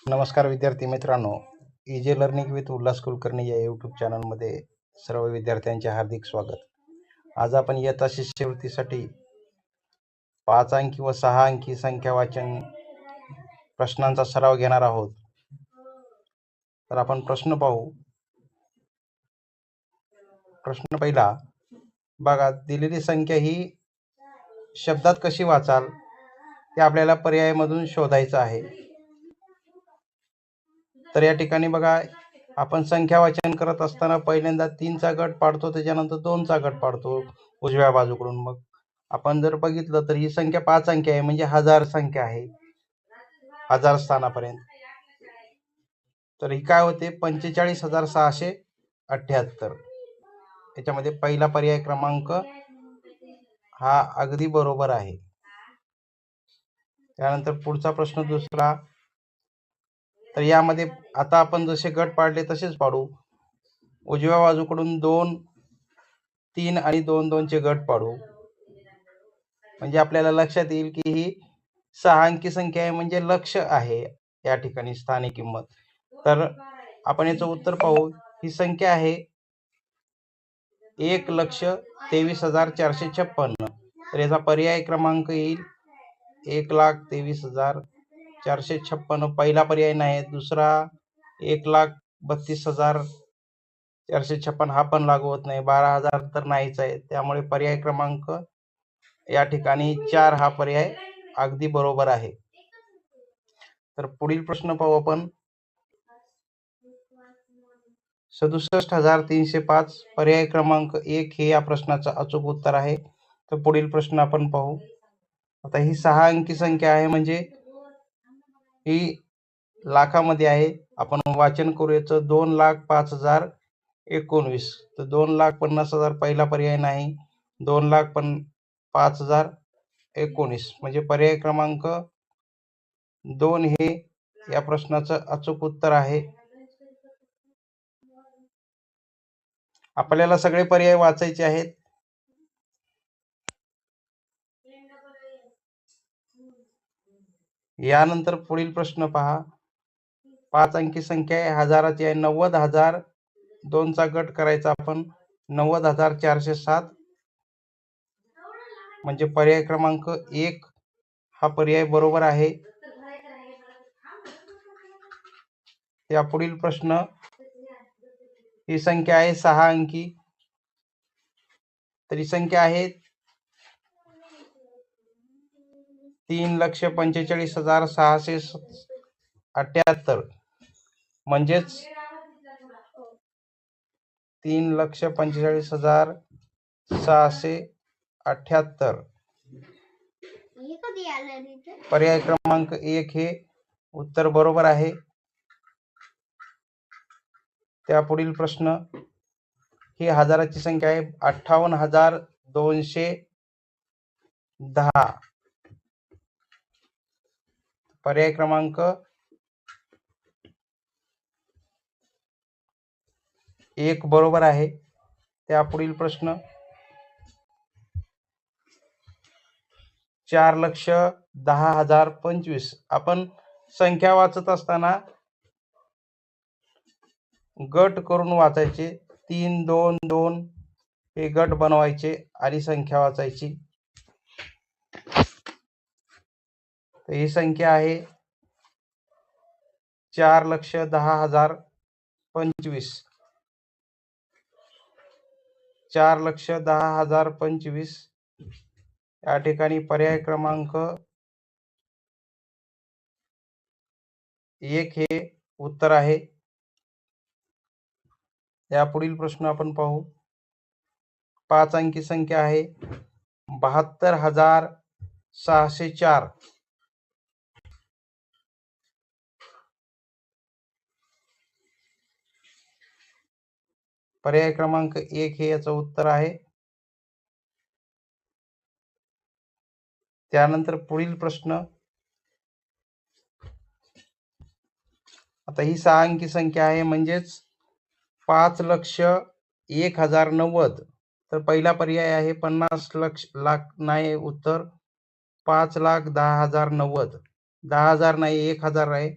नमस्कार विद्यार्थी मित्रांनो, easy learning with Ulhas Kulkarni या यूट्यूब चॅनलमध्ये सर्व विद्यार्थ्यांचे हार्दिक स्वागत. आज आपण इयत्ता शिष्यवृत्तीसाठी 5 अंकी व 6 अंकी संख्या वाचन प्रश्नांचा सराव घेणार आहोत. तर आपण प्रश्न पाहू. प्रश्न पहिला बघा, दिलेली संख्या ही शब्दात कशी वाचाल ते आपल्याला पर्यायामधून शोधायचं आहे. तर या ठिकाणी बघा, आपण संख्या वाचन करत असताना पहिल्यांदा 3चा गट पाडतो, त्याच्यानंतर 2चा गट पाडतो उजव्या बाजूकडून. मग आपण जर बघितलं तर ही संख्या 5 अंकी आहे, म्हणजे 1000 संख्या आहे, 1000 स्थानापर्यंत. तर ही काय होते, 45,678. याच्यामध्ये पहिला पर्याय क्रमांक हा अगदी बरोबर आहे. त्यानंतर पुढचा प्रश्न दुसरा. तर यामध्ये आता आपण जसे गट पाडले तसेच पाडू. उजव्या बाजूकडून 2, 3 आणि 2 2चे गट पाडू. म्हणजे आपल्याला लक्षात येईल की ही 6 अंकी संख्या आहे, म्हणजे लक्ष आहे या ठिकाणी स्थानिक किंमत. तर आपण याचं उत्तर पाहू. ही संख्या आहे 1,23,456. तर याचा पर्याय क्रमांक येईल 1,23,456. पहिला पर्याय नाही. दुसरा 1,32,456 हा पण लागू होत नाही. 12,000 तर नाहीच आहे. त्यामुळे पर्याय क्रमांक या ठिकाणी 4 हा पर्याय अगदी बरोबर आहे. तर पुढील प्रश्न पाहू आपण. 67,305 पर्याय क्रमांक 1 हे या प्रश्नाचं अचूक उत्तर आहे. तर पुढील प्रश्न आपण पाहू. आता ही 6 अंकी संख्या आहे, म्हणजे ही लाखामध्ये आहे. आपण वाचन करू याचं 2,05,019. तर 2,50,000 पहिला पर्याय नाही. 2,05,019 म्हणजे पर्याय क्रमांक 2 हे या प्रश्नाचं अचूक उत्तर आहे. आपल्याला सगळे पर्याय वाचायचे आहेत. यानंतर पुढील प्रश्न पहा. 5 अंकी संख्या आहे, हजाराची आहे. 90,000 2चा गट करायचा आपण. 90,407 म्हणजे पर्याय क्रमांक 1 हा पर्याय बरोबर आहे. त्या पुढील प्रश्न. ही संख्या आहे 6 अंकी. तर ही संख्या आहे 3,45,678. म्हणजेच 3,45,678. पर्याय क्रमांक 1 हे उत्तर बरोबर आहे. त्या पुढील प्रश्न. ही हजाराची संख्या आहे 58,210. पर्याय क्रमांक 1 बरोबर आहे. त्या पुढील प्रश्न. 4,10,025. आपण संख्या वाचत असताना गट करून वाचायचे. 3 2 2 हे गट बनवायचे आणि संख्या वाचायची. तर ही संख्या आहे 4,10,025. 4,10,025 या ठिकाणी पर्याय क्रमांक 1 हे उत्तर आहे. या पुढील प्रश्न आपण पाहू. 5 अंकी संख्या आहे 72,604. पर्याय क्रमांक 1 हे याचं उत्तर आहे. त्यानंतर पुढील प्रश्न. आता ही 6 अंकी संख्या आहे, म्हणजेच 5,01,090. तर पहिला पर्याय आहे 50 लाख नाही. उत्तर 5,10,090. 10,000 नाही, 1,000 आहे.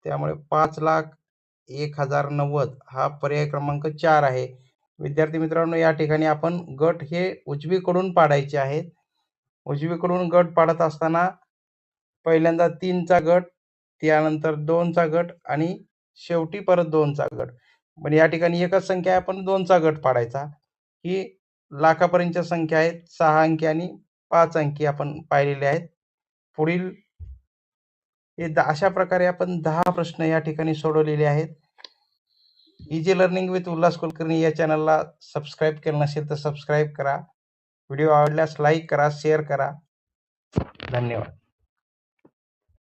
त्यामुळे 5,01,090 हा पर्याय क्रमांक 4 आहे. विद्यार्थी मित्रांनो, या ठिकाणी आपण गट हे उजवीकडून पाडायचे आहेत. उजवीकडून गट पाडत असताना पहिल्यांदा 3चा गट, त्यानंतर 2चा गट आणि शेवटी परत 2चा गट. पण या ठिकाणी एकच संख्या आहे, आपण 2चा गट पाडायचा. ही लाखापर्यंतच्या संख्या आहेत. 6 अंकी आणि 5 अंकी आपण पाहिलेले आहेत. पुढील अशा प्रकारे आपण 10 प्रश्न या ठिकाणी सोडवलेले आहेत. Easy learning with Ulhas Kulkarni या चॅनलला सबस्क्राईब केलं नसेल तर सबस्क्राईब करा. व्हिडिओ आवडल्यास लाईक करा, शेअर करा. धन्यवाद.